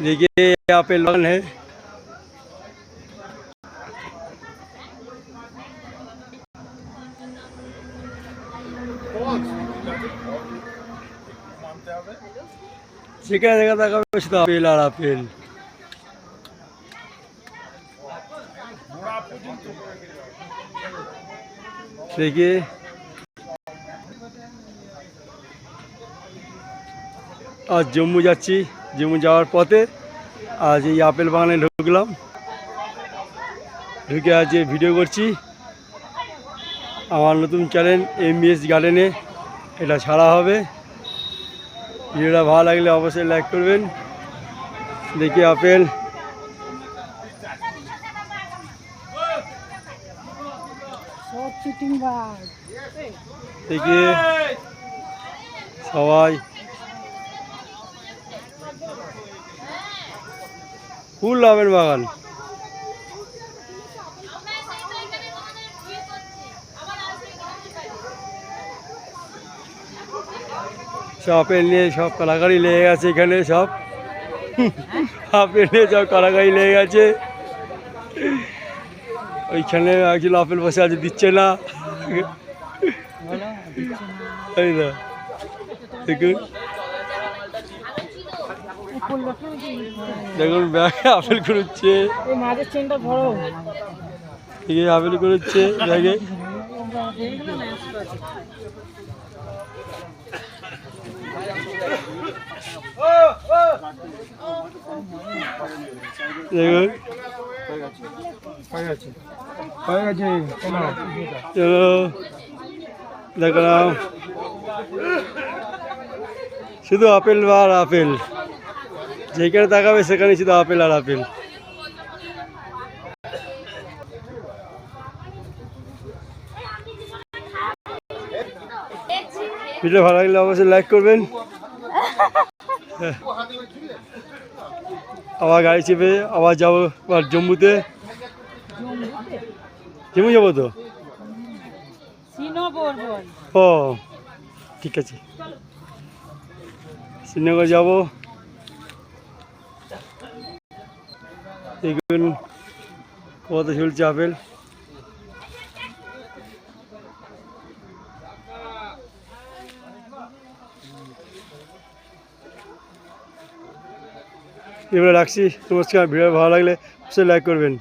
देखिए আপেল বাগান है। যেখানে দেখা দেখাবে শুধু আপেল আর আপেল। देखिए আজ জম্মু যাচ্ছি, জম্মু যাওয়ার পথে আজ এই আপেল বাগানে ঢুকলাম, ঢুকে আজ ভিডিও করছি। আমার নতুন চ্যানেল MBS গার্ডেনে এটা ছাড়া হবে। ভিডিওটা ভালো লাগলে অবশ্যই লাইক করবেন। দেখি আপেল, দেখি সবাই ফুল আপেল বাগান। সব আপেল নিয়ে সব কালাকারি লেগে গেছে এখানে, সব আপেল নিয়ে সব কালাকারি লেগে গেছে। ওইখানে একজন আপেল বসে আছে, দিচ্ছে না। এই না, দেখুন দেখুন ব্যাগে আপেল কুড়ুচ্ছে, আপেল কুড়ুচ্ছে ব্যাগে। দেখুন চলো দেখলাম শুধু আপেল আর আপেল, যেখানে তাকাবে সেখানে শুধু আপেল আর আপেল। ভিডিও ভালো লাগলে অবশ্যই লাইক করবেন। আবার গাড়ি চেপে আবার যাবো জম্মুতে। জম্মু যাবো তো, ও ঠিক আছে, শ্রীনগর যাবো। দেখুন কত চলছে আপেল। এবারে রাখছি, নমস্কার। ভিডিও ভালো লাগলে অবশ্যই লাইক করবেন।